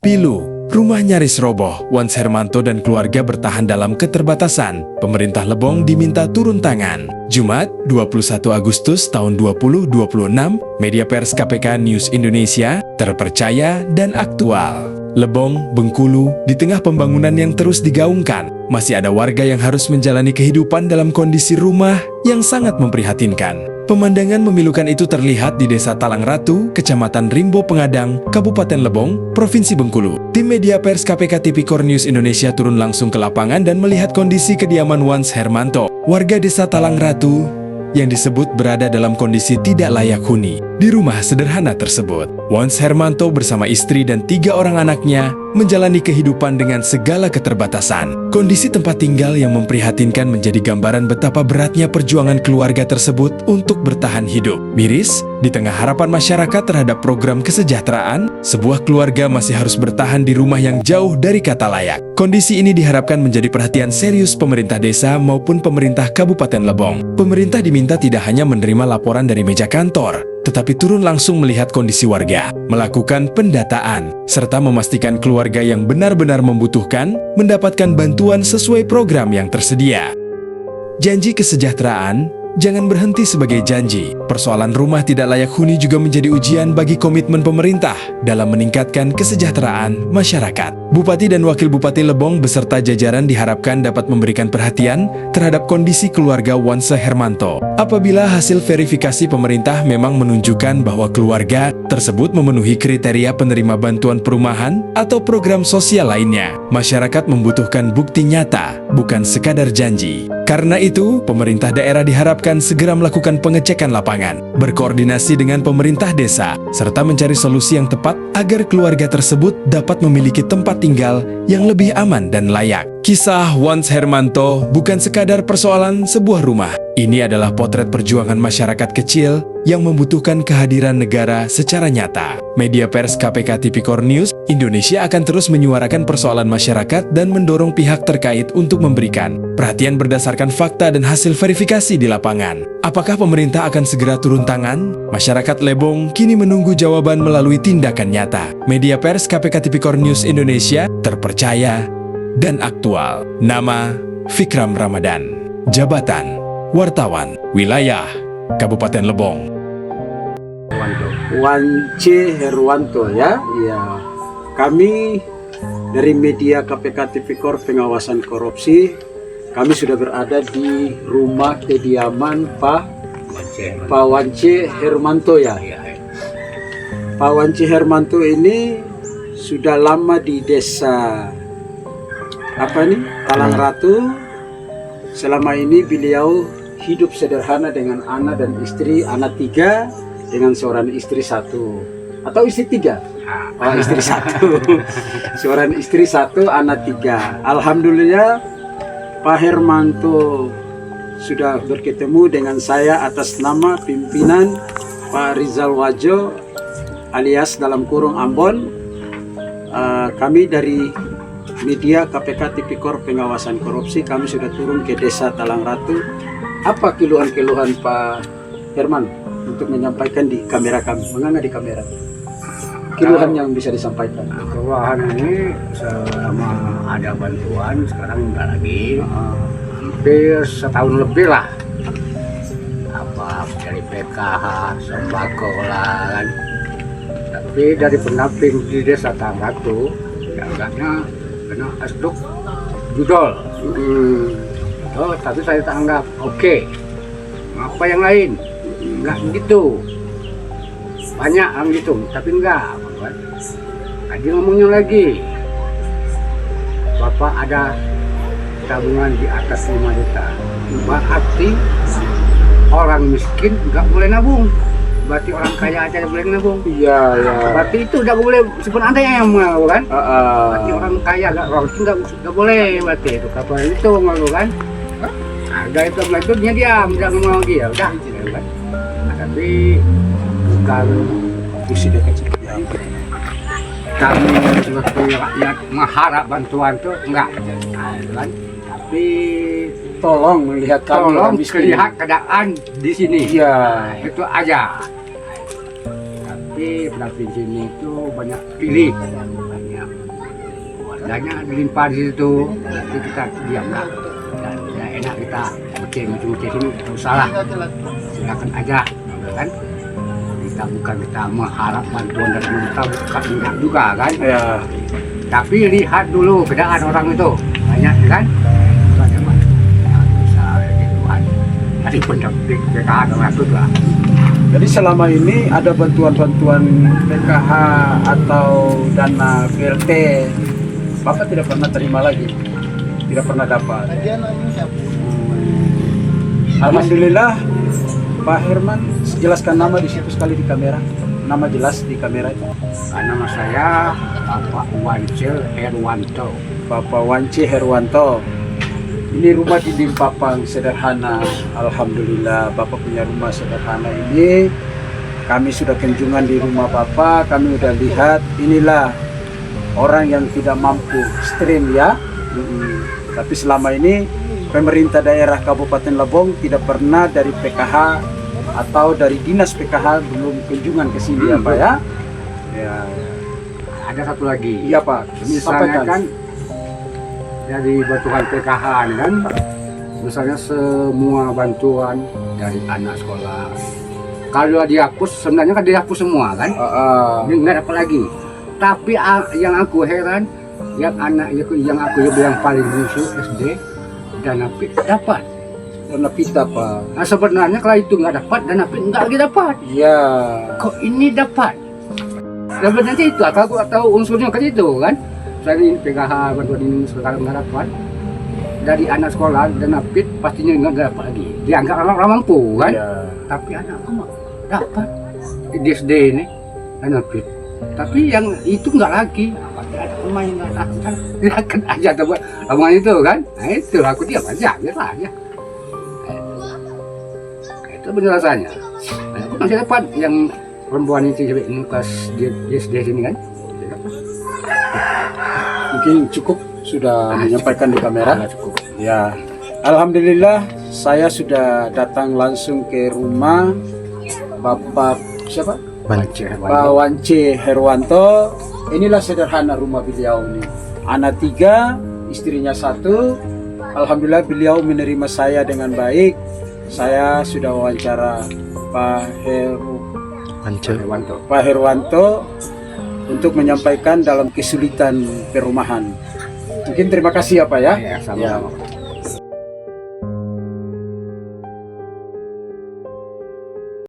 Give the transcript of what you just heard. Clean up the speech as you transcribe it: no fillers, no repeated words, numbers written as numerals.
Pilu, rumah nyaris roboh. Wans Hermanto dan keluarga bertahan dalam keterbatasan. Pemerintah Lebong diminta turun tangan. Jumat, 21 Agustus tahun 2026, media pers KPK News Indonesia, terpercaya dan aktual. Lebong, Bengkulu, di tengah pembangunan yang terus digaungkan, masih ada warga yang harus menjalani kehidupan dalam kondisi rumah yang sangat memprihatinkan. Pemandangan memilukan itu terlihat di Desa Talang Ratu, Kecamatan Rimbo Pengadang, Kabupaten Lebong, Provinsi Bengkulu. Tim media pers KPK Tipikor News Indonesia turun langsung ke lapangan dan melihat kondisi kediaman Wans Hermanto, warga Desa Talang Ratu, yang disebut berada dalam kondisi tidak layak huni. Di rumah sederhana tersebut, Wans Hermanto bersama istri dan 3 orang anaknya menjalani kehidupan dengan segala keterbatasan. Kondisi tempat tinggal yang memprihatinkan menjadi gambaran betapa beratnya perjuangan keluarga tersebut untuk bertahan hidup. Miris, di tengah harapan masyarakat terhadap program kesejahteraan, sebuah keluarga masih harus bertahan di rumah yang jauh dari kata layak. Kondisi ini diharapkan menjadi perhatian serius pemerintah desa maupun pemerintah Kabupaten Lebong. Pemerintah diminta tidak hanya menerima laporan dari meja kantor, tetapi turun langsung melihat kondisi warga, melakukan pendataan, serta memastikan keluarga yang benar-benar membutuhkan mendapatkan bantuan sesuai program yang tersedia. Janji kesejahteraan jangan berhenti sebagai janji. Persoalan rumah tidak layak huni juga menjadi ujian bagi komitmen pemerintah dalam meningkatkan kesejahteraan masyarakat. Bupati dan Wakil Bupati Lebong beserta jajaran diharapkan dapat memberikan perhatian terhadap kondisi keluarga Wans Hermanto. Apabila hasil verifikasi pemerintah memang menunjukkan bahwa keluarga tersebut memenuhi kriteria penerima bantuan perumahan atau program sosial lainnya, masyarakat membutuhkan bukti nyata, bukan sekadar janji. Karena itu, pemerintah daerah diharapkan segera melakukan pengecekan lapangan, berkoordinasi dengan pemerintah desa, serta mencari solusi yang tepat agar keluarga tersebut dapat memiliki tempat tinggal yang lebih aman dan layak. Kisah Wans Hermanto bukan sekadar persoalan sebuah rumah. Ini adalah potret perjuangan masyarakat kecil yang membutuhkan kehadiran negara secara nyata. Media pers KPK Tipikor News Indonesia akan terus menyuarakan persoalan masyarakat dan mendorong pihak terkait untuk memberikan perhatian berdasarkan fakta dan hasil verifikasi di lapangan. Apakah pemerintah akan segera turun tangan? Masyarakat Lebong kini menunggu jawaban melalui tindakan nyata. Media pers KPK Tipikor News Indonesia, terpercaya dan aktual. Nama Fikram Ramadan. Jabatan Wartawan Wilayah Kabupaten Lebong. Wance Herwanto ya. Ya. Kami dari media KPK Tipikor Pengawasan Korupsi, kami sudah berada di rumah kediaman Pak Wance Hermanto ya. Pak Wance Hermanto ini sudah lama di desa Talang Ratu. Selama ini beliau hidup sederhana dengan anak dan istri, anak 3 dengan seorang istri 1 atau istri 3. Oh, istri 1. Seorang istri 1, anak 3. Alhamdulillah Pak Hermanto sudah bertemu dengan saya atas nama pimpinan Pak Rizal Wajo alias dalam kurung Ambon. Kami dari media KPK Tipikor Pengawasan Korupsi, kami sudah turun ke desa Talang Ratu. Apa keluhan-keluhan Pak Herman untuk menyampaikan di kamera kami? Menganga di kamera. Keluhan yang bisa disampaikan. Keluhan ini selama ada bantuan, sekarang enggak lagi. Hampir setahun lebih lah. Apa dari PKH, sembako lah kan. Tapi dari pendamping di desa Talang Ratu, agaknya kena asduk judol. Oh, tapi saya tak anggap oke. Apa yang lain? Enggak gitu. Banyak yang gitu, tapi enggak. Tadi ngomongnya lagi, Bapak ada tabungan di atas 5 juta. Berarti orang miskin enggak boleh nabung. Berarti orang kaya aja yang boleh nabung. Iya, ya. Berarti itu enggak boleh, sebenarnya yang mau kan? Berarti orang kaya enggak boleh, berarti itu kapal itu mau kan? Ada itu melanjutnya diam, jangan mau lagi ya udah. Kan? Nah, tapi bukan Isi dekat kami sebagai rakyat mengharap bantuan itu enggak. Nah, kan? Tapi tolong melihat kami tolong miskin. lihat keadaan di sini. Iya. Nah, itu aja. Tapi pendamping sini itu banyak pilih, banyak dannya dilimpah di situ, nanti kita diam lah. Dan ya enak kita ngeceh sini, nggak usah lah. Silakan aja, kan? Kita bukan kita mengharap bantuan dari pemerintah, bukan enggak juga kan? Ya. Tapi lihat dulu bedaan orang itu, banyak kan? Itu aja Pak. Ya, bisa gituan. Tadi pendamping PKH orang itu lah. Jadi selama ini ada bantuan-bantuan PKH atau dana BLT, Bapak tidak pernah terima lagi, tidak pernah dapat. Alhamdulillah, Pak Herman, jelaskan nama di situ sekali di kamera, nama jelas di kamera itu. Nama saya Bapak Wance Herwanto. Bapak Wance Herwanto. Ini rumah dinding papang sederhana. Alhamdulillah Bapak punya rumah sederhana ini. Kami sudah kunjungan di rumah Bapak, kami sudah lihat inilah orang yang tidak mampu stream ya. Tapi selama ini pemerintah daerah Kabupaten Lebong tidak pernah dari PKH atau dari dinas PKH belum kunjungan ke sini ya Pak ya. Ya. Ada satu lagi. Iya Pak. Misalnya kan dari bantuan PKH ini kan, misalnya semua bantuan dari anak sekolah, kalau dihapus sebenarnya kan dihapus semua kan, ini nggak dapat lagi. Tapi yang aku heran, yang anak yang aku yang paling busuk SD dan API dapat. Dana pita Pak. Nah sebenarnya kalau itu nggak dapat dan API nggak lagi dapat. Iya. Kok ini dapat? Sebenarnya itu atau unsurnya ke situ kan? Dari PKH bantuan ini sekarang nggak dapat, dari anak sekolah dan APIT pastinya nggak dapat lagi. Dianggap orang mampu kan, tapi anakku mah dapat di SD ini dan APIT. Tapi yang itu nggak lagi. Pasti ada pemain nggak dapat. Lihatkan aja coba omongan itu kan. Nah itu aku diam aja, biarlah aja. Itu penjelasannya. Nah, aku masih dapat yang perempuan itu ini kelas di SD sini kan. Mungkin cukup sudah menyampaikan di kamera. Cukup. Ya, alhamdulillah saya sudah datang langsung ke rumah Bapak siapa? Pak Wance Herwanto. Inilah sederhana rumah beliau ini. Anak 3, istrinya 1. Alhamdulillah beliau menerima saya dengan baik. Saya sudah wawancara Pak Herwanto untuk menyampaikan dalam kesulitan perumahan. Mungkin terima kasih ya Pak ya. Ya, sama-sama.